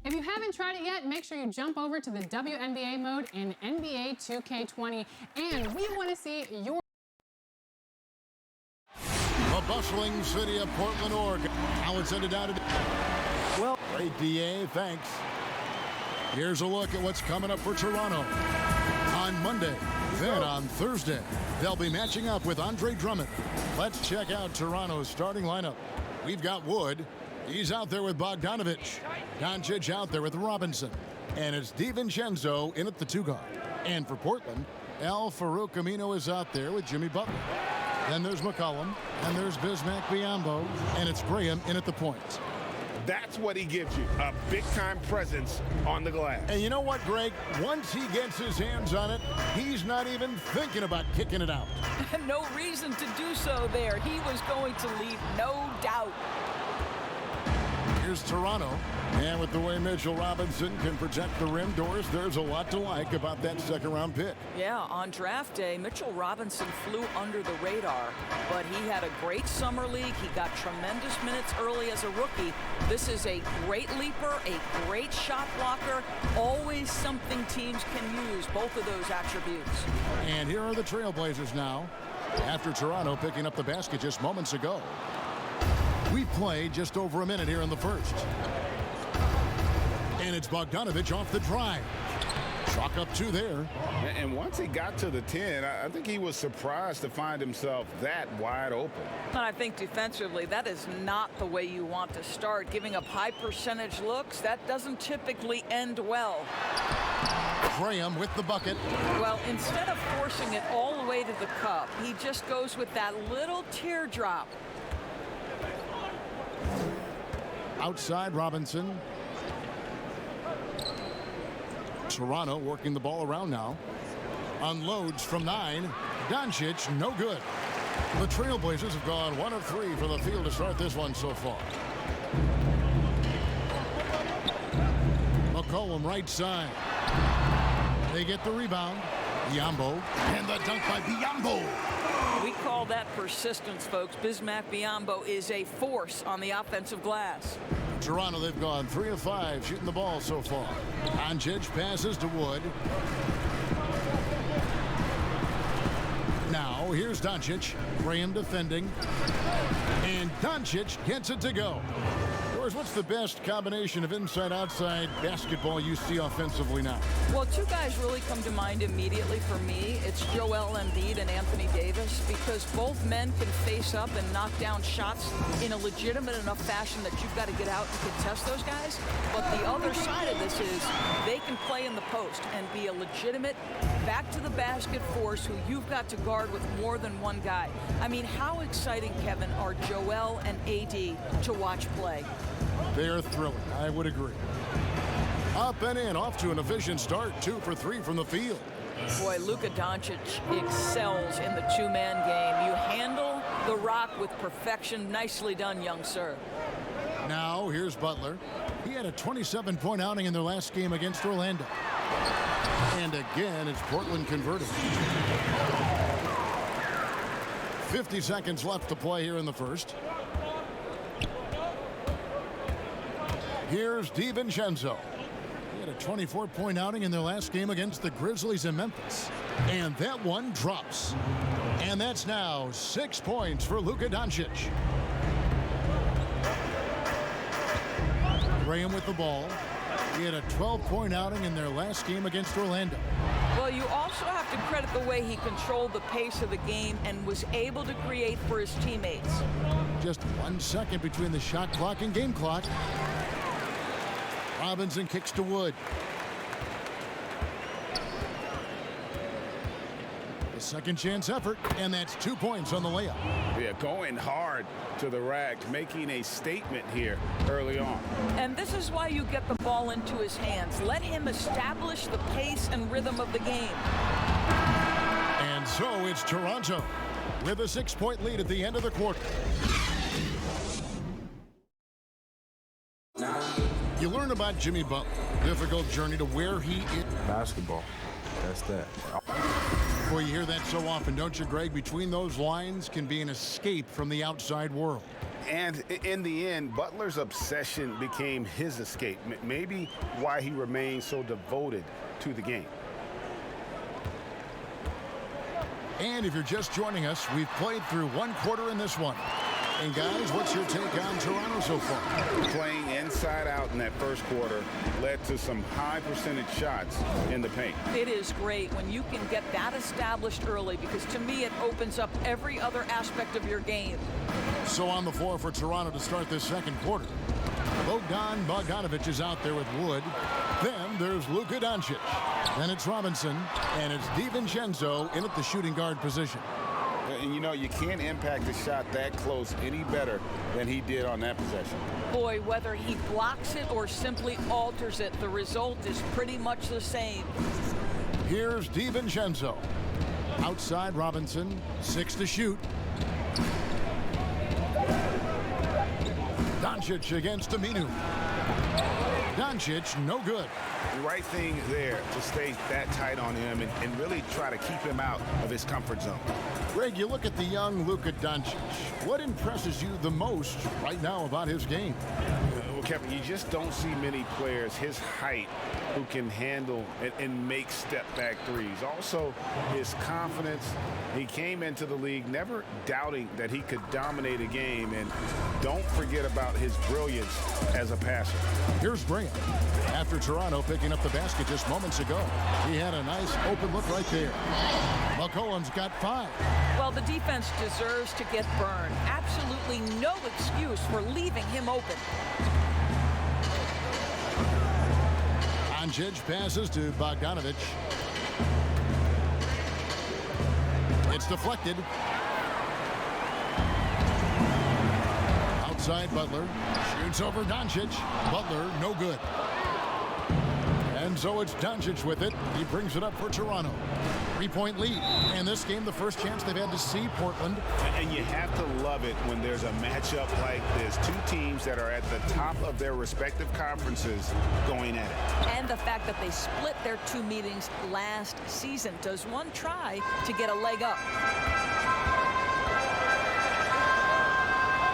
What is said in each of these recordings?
If you haven't tried it yet, make sure you jump over to the WNBA mode in NBA 2K20, and we want to see your... The bustling city of Portland, Oregon. Now it's ended down to... Well, great DA, thanks. Here's a look at what's coming up for Toronto. On Monday, then on Thursday, they'll be matching up with Andre Drummond. Let's check out Toronto's starting lineup. We've got Wood. He's out there with Bogdanovich. Doncic out there with Robinson. And it's DiVincenzo in at the 2 guard. And for Portland, Al Farouk Amino is out there with Jimmy Butler. Then there's McCollum, and there's Bismack Biyombo, and it's Graham in at the point. That's what he gives you, a big-time presence on the glass. And you know what, Greg? Once he gets his hands on it, he's not even thinking about kicking it out. No reason to do so there. He was going to leave, no doubt. Here's Toronto. And with the way Mitchell Robinson can protect the rim doors, there's a lot to like about that second-round pick. Yeah, on draft day, Mitchell Robinson flew under the radar, but he had a great summer league. He got tremendous minutes early as a rookie. This is a great leaper, a great shot blocker, always something teams can use, both of those attributes. And here are the Trailblazers now, after Toronto picking up the basket just moments ago. We played just over a minute here in the first. And it's Bogdanovich off the drive. Chalk up 2 there. And once he got to the 10, I think he was surprised to find himself that wide open. And I think defensively, that is not the way you want to start. Giving up high percentage looks, that doesn't typically end well. Graham with the bucket. Well, instead of forcing it all the way to the cup, he just goes with that little teardrop. Outside Robinson. Toronto working the ball around now. Unloads from 9. Doncic, no good. The Trailblazers have gone 1 of 3 from the field to start this one so far. McCollum right side. They get the rebound. Biyombo. And the dunk by Biyombo. We call that persistence, folks. Bismack Biyombo is a force on the offensive glass. Toronto, they've gone 3 of 5 shooting the ball so far. Doncic passes to Wood. Now, here's Doncic. Graham defending. And Doncic gets it to go. What's the best combination of inside-outside basketball you see offensively now? Well, 2 guys really come to mind immediately for me. It's Joel Embiid and Anthony Davis, because both men can face up and knock down shots in a legitimate enough fashion that you've got to get out and contest those guys. But the other side of this is they can play in the post and be a legitimate back-to-the-basket force who you've got to guard with more than one guy. I mean, how exciting, Kevin, are Joel and AD to watch play? They are thrilling. I would agree. Up and in, off to an efficient start. 2 for 3 from the field. Boy, Luka Doncic excels in the 2-man game. You handle the rock with perfection. Nicely done, young sir. Now, here's Butler. He had a 27-point outing in their last game against Orlando. And again, it's Portland converting. 50 seconds left to play here in the first. Here's DiVincenzo. He had a 24-point outing in their last game against the Grizzlies in Memphis. And that one drops. And that's now 6 points for Luka Doncic. Graham with the ball. He had a 12-point outing in their last game against Orlando. Well, you also have to credit the way he controlled the pace of the game and was able to create for his teammates. Just 1 second between the shot clock and game clock. Robinson kicks to Wood. A second chance effort, and that's 2 points on the layup. Yeah, going hard to the rack, making a statement here early on. And this is why you get the ball into his hands. Let him establish the pace and rhythm of the game. And so it's Toronto with a 6-point lead at the end of the quarter. You learn about Jimmy Butler, difficult journey to where he is. Basketball, that's that. Well, you hear that so often, don't you, Greg? Between those lines can be an escape from the outside world. And in the end, Butler's obsession became his escape. Maybe why he remained so devoted to the game. And if you're just joining us, we've played through one quarter in this one. And guys, what's your take on Toronto so far? Playing inside out in that first quarter led to some high percentage shots in the paint. It is great when you can get that established early, because to me it opens up every other aspect of your game. So on the floor for Toronto to start this second quarter, Bogdanovic is out there with Wood. Then there's Luka Doncic. Then it's Robinson, and it's DiVincenzo in at the shooting guard position. And you know, you can't impact a shot that close any better than he did on that possession. Boy, whether he blocks it or simply alters it, the result is pretty much the same. Here's DiVincenzo. Outside Robinson, 6 to shoot. Doncic against Aminu. Doncic, no good. The right thing there to stay that tight on him and really try to keep him out of his comfort zone. Greg, you look at the young Luka Doncic. What impresses you the most right now about his game? Well, Kevin, you just don't see many players his height who can handle and make step-back threes. Also, his confidence. He came into the league never doubting that he could dominate a game. And don't forget about his brilliance as a passer. Here's Graham. After Toronto picking up the basket just moments ago, he had a nice open look right there. McCollum's got 5. Well, the defense deserves to get burned. Absolutely no excuse for leaving him open. Doncic passes to Bogdanovic. It's deflected. Outside Butler. Shoots over Doncic. Butler, no good. And so it's Doncic with it. He brings it up for Toronto. 3-point lead. And this game, the first chance they've had to see Portland. And you have to love it when there's a matchup like this. Two teams that are at the top of their respective conferences going at it. And the fact that they split their 2 meetings last season. Does one try to get a leg up?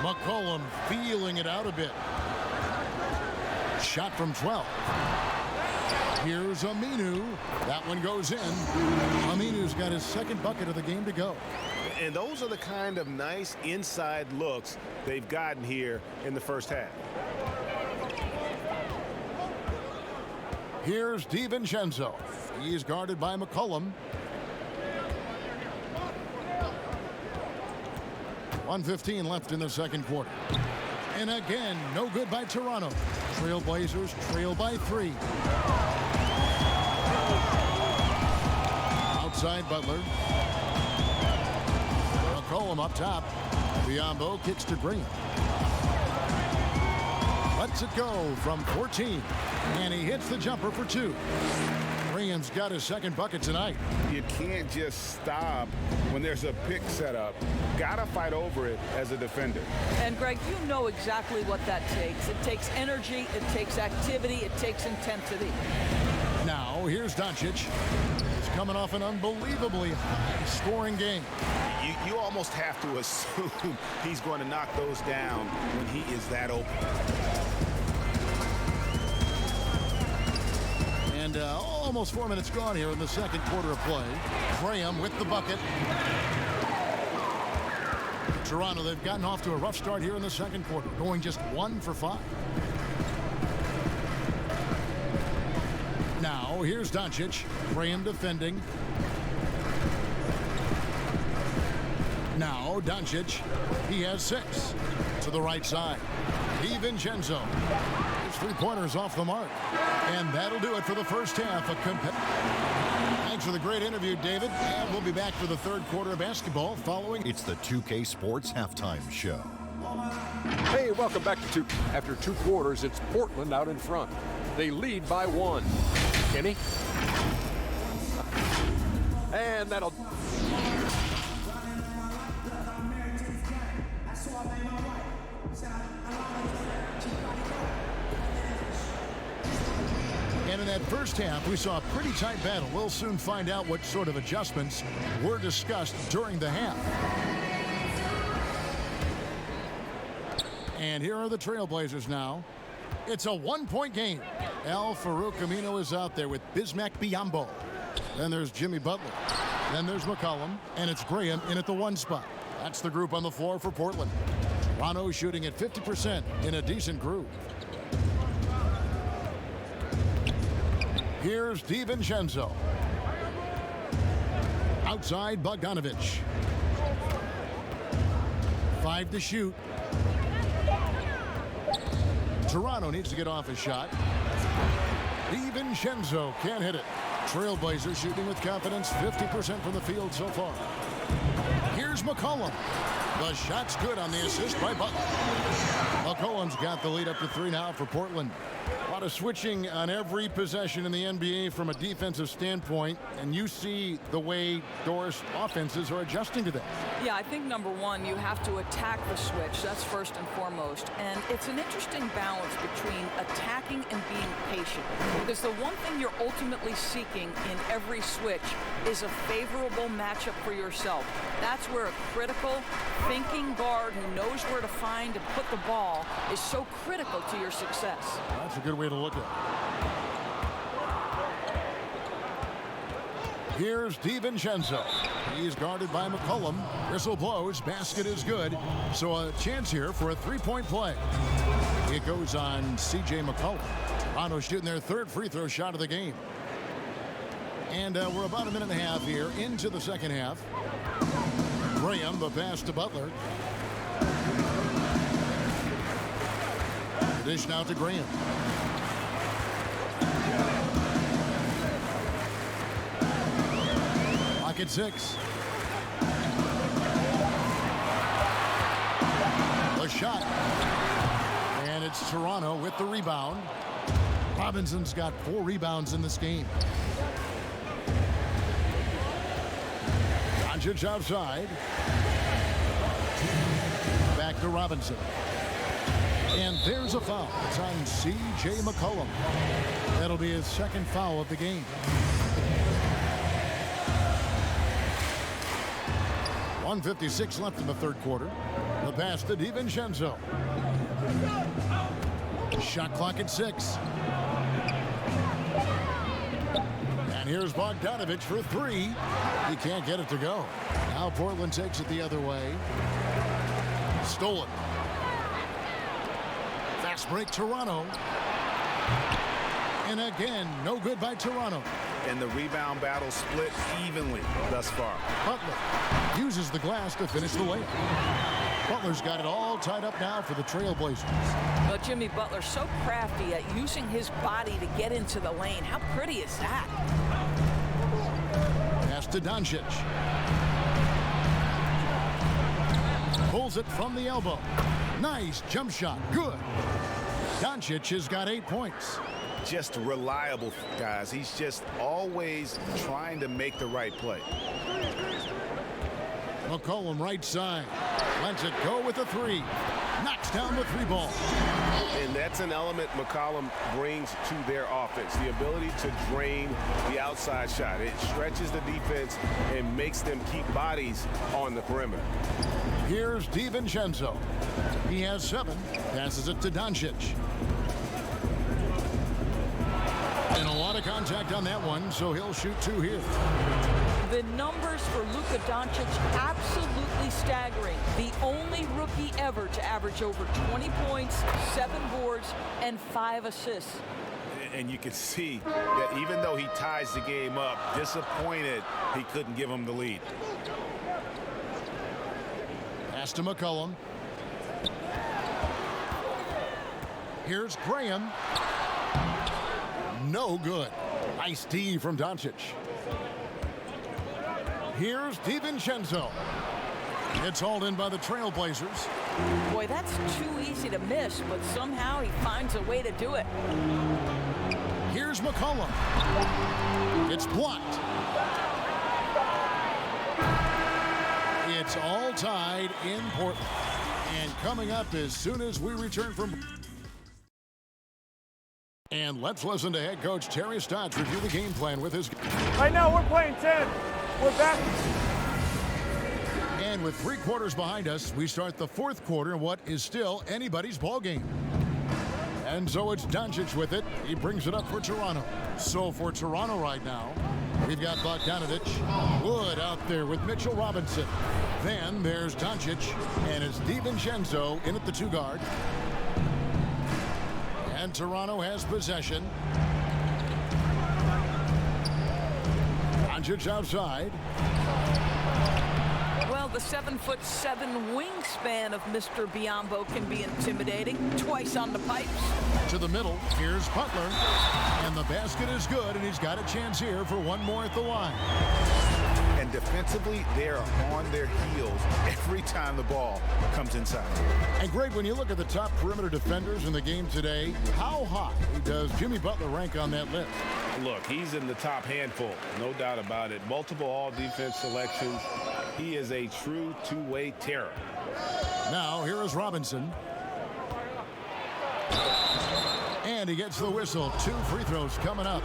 McCollum feeling it out a bit. Shot from 12. Here's Aminu. That one goes in. Aminu's got his second bucket of the game to go. And those are the kind of nice inside looks they've gotten here in the first half. Here's DiVincenzo. He is guarded by McCollum. 1:15 left in the second quarter. And again, no good by Toronto. Trailblazers trail by 3. Outside Butler. McCollum up top. Biombo kicks to Green. Lets it go from 14. And he hits the jumper for 2. Graham's got his second bucket tonight. You can't just stop when there's a pick set up. Gotta fight over it as a defender. And Greg, you know exactly what that takes. It takes energy, it takes activity, it takes intensity. Now here's Doncic. He's coming off an unbelievably high-scoring game. You almost have to assume he's going to knock those down when he is that open. And almost 4 minutes gone here in the second quarter of play. Graham with the bucket. Toronto, they've gotten off to a rough start here in the second quarter, going just 1 for 5. Now, here's Doncic. Graham defending. Now, Doncic. He has 6. To the right side. DiVincenzo. His 3-pointers off the mark. And that'll do it for the first half. Thanks for the great interview, David. And we'll be back for the third quarter of basketball following. It's the 2K Sports Halftime Show. Hey, welcome back to 2. After 2 quarters, it's Portland out in front. They lead by 1. Kenny? And that'll... And in that first half, we saw a pretty tight battle. We'll soon find out what sort of adjustments were discussed during the half. And here are the Trailblazers now. It's a one-point game. Al Farouk Amino is out there with Bismack Biyombo. Then there's Jimmy Butler. Then there's McCollum. And it's Graham in at the one spot. That's the group on the floor for Portland. Toronto shooting at 50% in a decent groove. Here's DiVincenzo. Outside Bogdanovic. 5 to shoot. Toronto needs to get off his shot. DiVincenzo can't hit it. Trailblazers shooting with confidence, 50% from the field so far. Here's McCollum. The shot's good on the assist by Butler. McCollum's got the lead up to 3 now for Portland. A lot of switching on every possession in the NBA from a defensive standpoint, and you see the way Doris offenses are adjusting to that. Yeah, I think number one, you have to attack the switch. That's first and foremost. And it's an interesting balance between attacking and being patient. Because the one thing you're ultimately seeking in every switch is a favorable matchup for yourself. That's where a critical thinking guard who knows where to find and put the ball is so critical to your success. That's a good way to look at it. Here's DiVincenzo. He's guarded by McCollum. Whistle blows. Basket is good. So a chance here for a three-point play. It goes on C.J. McCollum. Toronto shooting their third free throw shot of the game. And we're about a minute and a half here into the second half. Graham, the pass to Butler. Dish now to Graham. Pocket 6. The shot. And it's Toronto with the rebound. Robinson's got 4 rebounds in this game. Doncic outside. Back to Robinson. And there's a foul. It's on C.J. McCollum. That'll be his second foul of the game. .156 left in the third quarter. The pass to DiVincenzo. Shot clock at 6. And here's Bogdanovic for 3. He can't get it to go. Now Portland takes it the other way. Stolen. Fast break Toronto. And again, no good by Toronto. And the rebound battle split evenly thus far. Butler uses the glass to finish the layup. Butler's got it all tied up now for the Trailblazers. But Jimmy Butler so crafty at using his body to get into the lane. How pretty is that? Pass to Doncic. Pulls it from the elbow. Nice jump shot. Good. Doncic has got 8 points. Just reliable, guys. He's just always trying to make the right play. McCollum right side. Lets it go with a 3. Knocks down the 3 ball. And that's an element McCollum brings to their offense. The ability to drain the outside shot. It stretches the defense and makes them keep bodies on the perimeter. Here's DiVincenzo. He has 7. Passes it to Doncic. And a lot of contact on that one, so he'll shoot 2 here. The numbers for Luka Doncic absolutely staggering. The only rookie ever to average over 20 points, 7 boards, and 5 assists. And you can see that even though he ties the game up, disappointed he couldn't give him the lead. Pass to McCollum. Here's Graham. No good. Nice D from Doncic. Here's DiVincenzo. It's hauled in by the Trailblazers. Boy, that's too easy to miss, but somehow he finds a way to do it. Here's McCollum. It's blocked. It's all tied in Portland. And coming up as soon as we return from... And And let's listen to head coach Terry Stotts review the game plan with his... Right now, we're playing 10. We're back. And with 3 quarters behind us, we start the 4th quarter in what is still anybody's ball game. And so it's Doncic with it. He brings it up for Toronto. So for Toronto right now, we've got Bogdanovich, Wood out there with Mitchell Robinson. Then there's Doncic, and it's DiVincenzo in at the 2 guard. And Toronto has possession. Doncic outside. Well, the 7'7" wingspan of Mr. Biyombo can be intimidating. Twice on the pipes. To the middle, here's Butler. And the basket is good, and he's got a chance here for one more at the line. And defensively, they're on their heels every time the ball comes inside. And Greg, when you look at the top perimeter defenders in the game today, how high does Jimmy Butler rank on that list? Look, he's in the top handful, no doubt about it. Multiple all-defense selections. He is a true two-way terror. Now, here is Robinson. And he gets the whistle. 2 free throws coming up.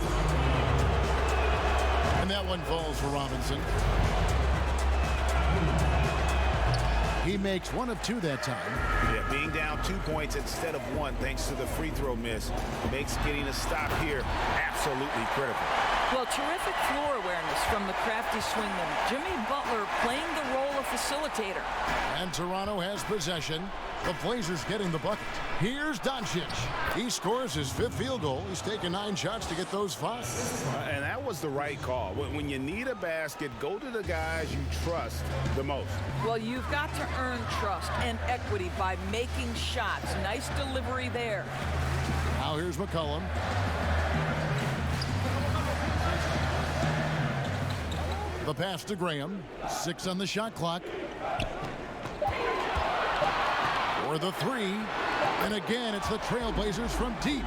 And that one falls for Robinson. He makes 1 of 2 that time. Yeah, being down 2 points instead of 1 thanks to the free throw miss makes getting a stop here absolutely critical. Well, terrific floor awareness from the crafty swingman. Jimmy Butler playing the role of facilitator. And Toronto has possession. The Blazers getting the bucket. Here's Doncic. He scores his 5th field goal. He's taken 9 shots to get those 5. And that was the right call. When you need a basket, go to the guys you trust the most. Well, you've got to earn trust and equity by making shots. Nice delivery there. Now here's McCollum. The pass to Graham. 6 on the shot clock. For the 3. And again, it's the Trailblazers from deep.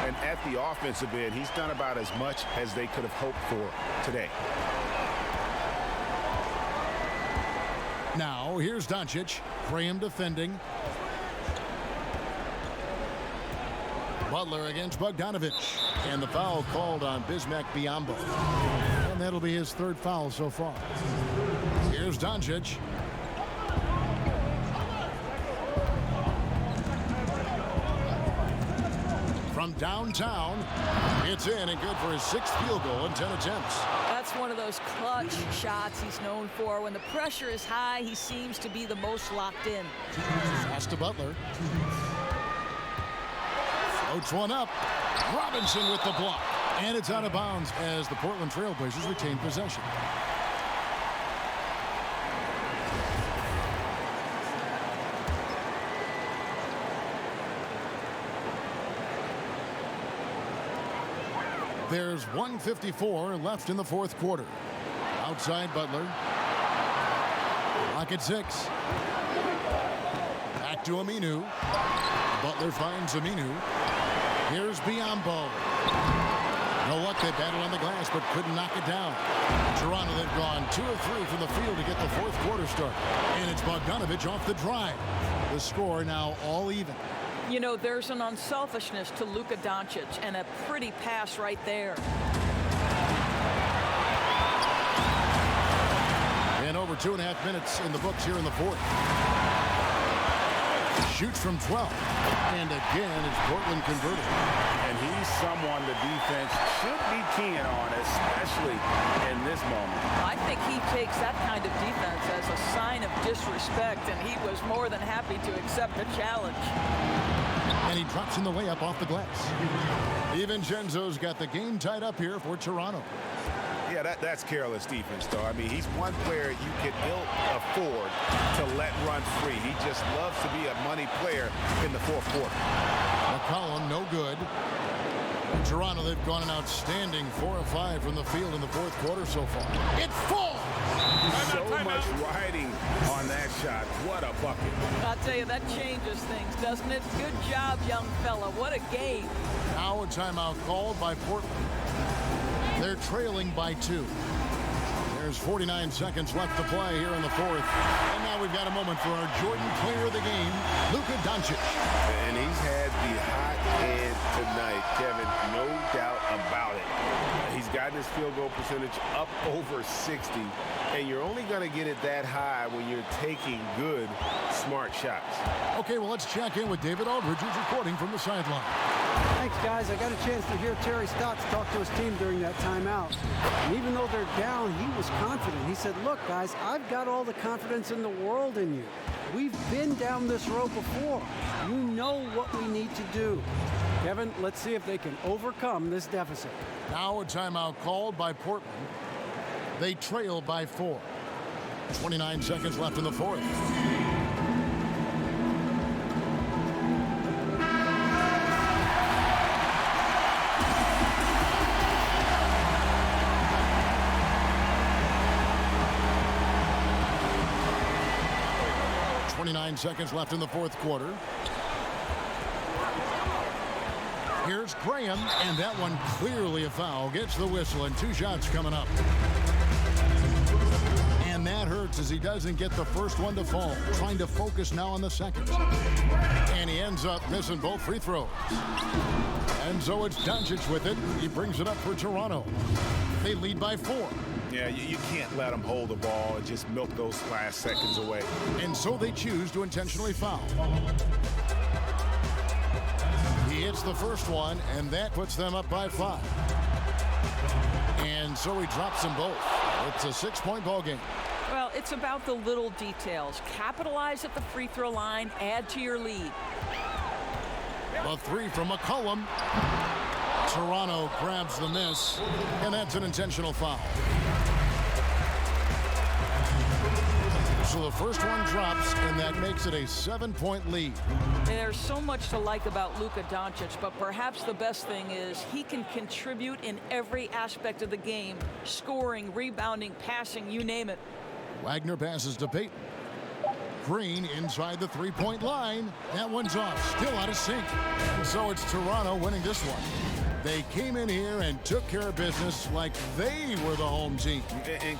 And at the offensive end, he's done about as much as they could have hoped for today. Now, here's Doncic. Graham defending. Butler against Bogdanovich. And the foul called on Bismack Biyombo. And that'll be his 3rd foul so far. Here's Doncic. From downtown, it's in and good for his 6th field goal in 10 attempts. That's one of those clutch shots he's known for. When the pressure is high, he seems to be the most locked in. Pass to Butler. Floats one up. Robinson with the block. And it's out of bounds as the Portland Trailblazers retain possession. There's 1:54 left in the 4th quarter. Outside Butler. Clock at 6. Back to Aminu. Butler finds Aminu. Here's Biyombo. No luck, they battled on the glass but couldn't knock it down. Toronto, they've gone 2 of 3 from the field to get the 4th quarter start. And it's Bogdanovich off the drive. The score now all even. You know, there's an unselfishness to Luka Doncic, and a pretty pass right there. And over 2.5 minutes in the books here in the 4th. Shoots from 12. And again, it's Portland converted. And he's someone the defense should be keying on, especially in this moment. I think he takes that kind of defense as a sign of disrespect, and he was more than happy to accept the challenge. And he drops in the layup off the glass. DiVincenzo's got the game tied up here for Toronto. Yeah, that's careless defense, though. I mean, he's one player you can afford to let run free. He just loves to be a money player in the 4th quarter. McCollum, no good. In Toronto, they've gone an outstanding 4 of 5 from the field in the 4th quarter so far. It falls! So much riding on that shot. What a bucket. I'll tell you, that changes things, doesn't it? Good job, young fella. What a game. Now a timeout called by Portland. They're trailing by 2. There's 49 seconds left to play here in the fourth. And now we've got a moment for our Jordan player of the game, Luka Doncic. And he's had the hot hand tonight, Kevin, no doubt about it. He's gotten his field goal percentage up over 60, and you're only going to get it that high when you're taking good, smart shots. Okay, well, let's check in with David Aldridge, who's reporting from the sideline. Thanks, guys. I got a chance to hear Terry Stotts talk to his team during that timeout. And even though they're down, he was confident. He said, look, guys, I've got all the confidence in the world in you. We've been down this road before. You know what we need to do. Kevin, let's see if they can overcome this deficit. Now a timeout called by Portland. They trail by 4. 29 seconds left in the fourth. Seconds left in the fourth quarter. Here's Graham, and that one clearly a foul. Gets the whistle, and 2 shots coming up. And that hurts as he doesn't get the first one to fall. Trying to focus now on the second. And he ends up missing both free throws. And so it's Doncic with it. He brings it up for Toronto. They lead by 4. Yeah, you can't let them hold the ball and just milk those last seconds away. And so they choose to intentionally foul. He hits the first one, and that puts them up by 5. And so he drops them both. It's a 6-point ball game. Well, it's about the little details. Capitalize at the free throw line, add to your lead. A 3 from McCollum. Toronto grabs the miss, and that's an intentional foul. So the first one drops, and that makes it a 7-point lead. There's so much to like about Luka Doncic, but perhaps the best thing is he can contribute in every aspect of the game. Scoring, rebounding, passing, you name it. Wagner passes to Payton. Green inside the 3-point line. That one's off, still out of sync. And so it's Toronto winning this one. They came in here and took care of business like they were the home team. And